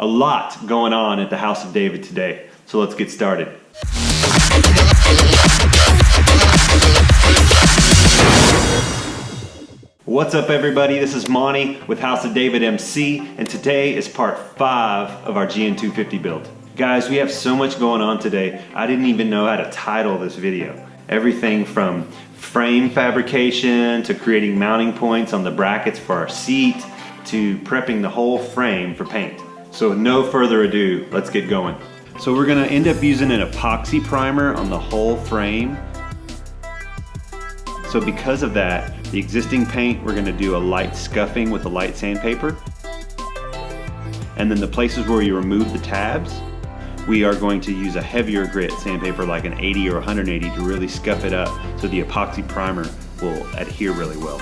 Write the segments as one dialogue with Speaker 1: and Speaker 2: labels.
Speaker 1: A lot going on at the House of David today, so let's get started. What's up everybody, this is Monty with House of David MC, and today is part 5 of our GN 250 build. Guys, we have so much going on today, I didn't even know how to title this video. Everything from frame fabrication to creating mounting points on the brackets for our seat to prepping the whole frame for paint. So with no further ado, let's get going. So we're gonna end up using an epoxy primer on the whole frame. So because of that, the existing paint, we're gonna do a light scuffing with a light sandpaper. And then the places where you remove the tabs, we are going to use a heavier grit sandpaper like an 80 or 180 to really scuff it up so the epoxy primer will adhere really well.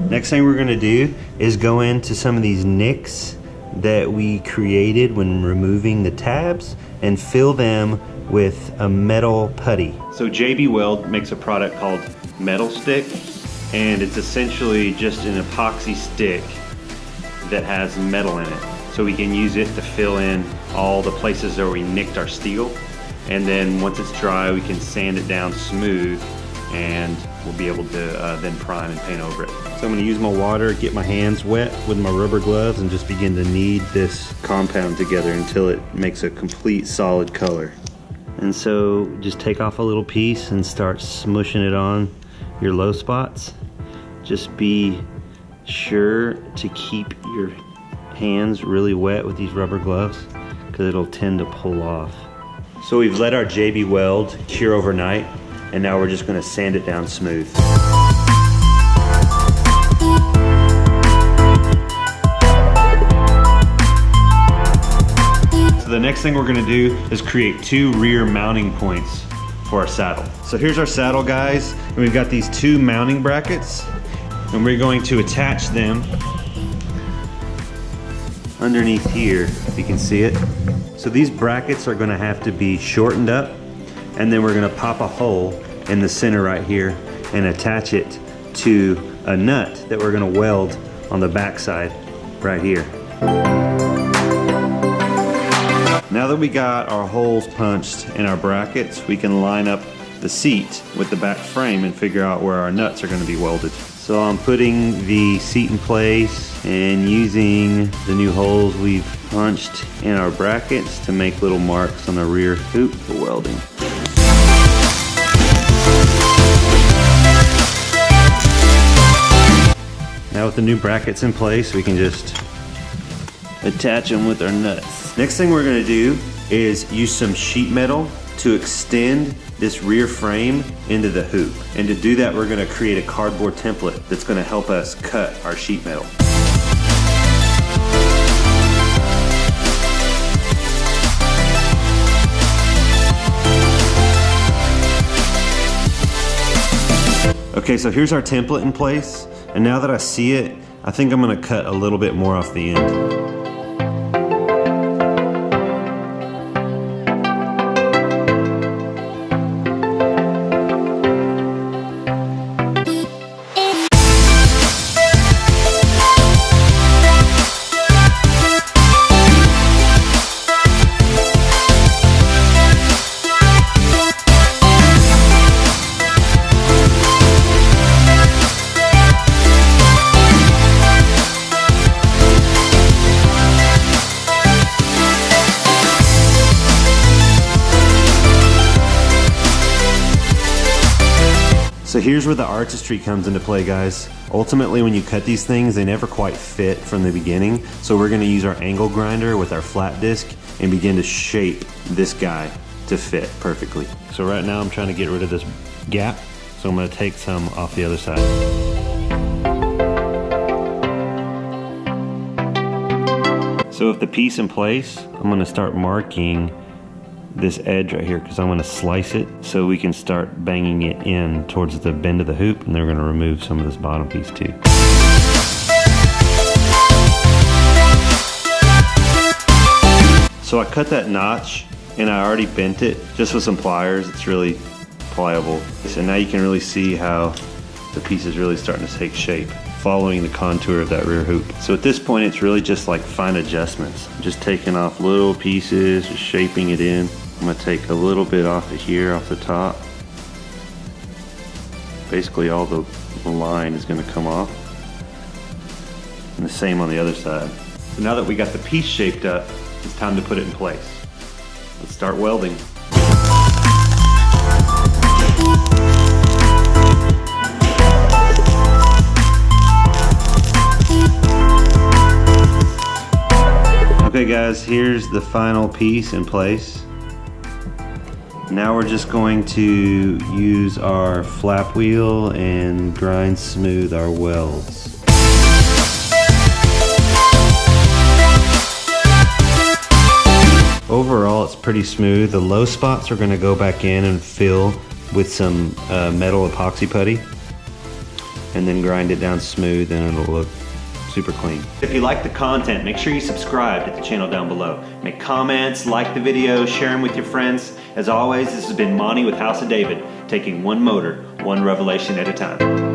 Speaker 1: Next thing we're gonna do is go into some of these nicks that we created when removing the tabs and fill them with a metal putty. So JB Weld makes a product called Metal Stick, and it's essentially just an epoxy stick that has metal in it. So we can use it to fill in all the places where we nicked our steel, and then once it's dry we can sand it down smooth and we'll be able to then prime and paint over it. So I'm going to use my water, get my hands wet with my rubber gloves, and just begin to knead this compound together until it makes a complete solid color. And so just take off a little piece and start smushing it on your low spots. Just be sure to keep your hands really wet with these rubber gloves because it'll tend to pull off. So we've let our JB Weld cure overnight, and now we're just going to sand it down smooth. So the next thing we're going to do is create 2 rear mounting points for our saddle. So here's our saddle, guys, and we've got these 2 mounting brackets, and we're going to attach them underneath here, if you can see it. So these brackets are going to have to be shortened up, and then we're going to pop a hole in the center right here and attach it to a nut that we're going to weld on the back side right here. Now that we got our holes punched in our brackets, we can line up the seat with the back frame and figure out where our nuts are going to be welded. So I'm putting the seat in place and using the new holes we've punched in our brackets to make little marks on the rear hoop for welding. Now with the new brackets in place, we can just attach them with our nuts. Next thing we're going to do is use some sheet metal to extend this rear frame into the hoop. And to do that, we're going to create a cardboard template that's going to help us cut our sheet metal. Okay, so here's our template in place, and now that I see it, I think I'm going to cut a little bit more off the end. So here's where the artistry comes into play, guys. Ultimately, when you cut these things, they never quite fit from the beginning. So we're gonna use our angle grinder with our flat disc and begin to shape this guy to fit perfectly. So right now I'm trying to get rid of this gap. So I'm gonna take some off the other side. So with the piece in place, I'm gonna start marking this edge right here because I'm going to slice it so we can start banging it in towards the bend of the hoop, and then we're going to remove some of this bottom piece too. So I cut that notch and I already bent it just with some pliers. It's really pliable. So now you can really see how the piece is really starting to take shape, following the contour of that rear hoop. So at this point, it's really just like fine adjustments. Just taking off little pieces, just shaping it in. I'm gonna take a little bit off of here, off the top. Basically all the line is gonna come off. And the same on the other side. So now that we got the piece shaped up, it's time to put it in place. Let's start welding. Okay guys, here's the final piece in place. Now we're just going to use our flap wheel and grind smooth our welds. Overall, it's pretty smooth. The low spots are going to go back in and fill with some metal epoxy putty, and then grind it down smooth, and it'll look super clean. If you like the content, make sure you subscribe, hit the channel down below. Make comments, like the video, share them with your friends. As always, this has been Monty with House of David, taking one motor, one revelation at a time.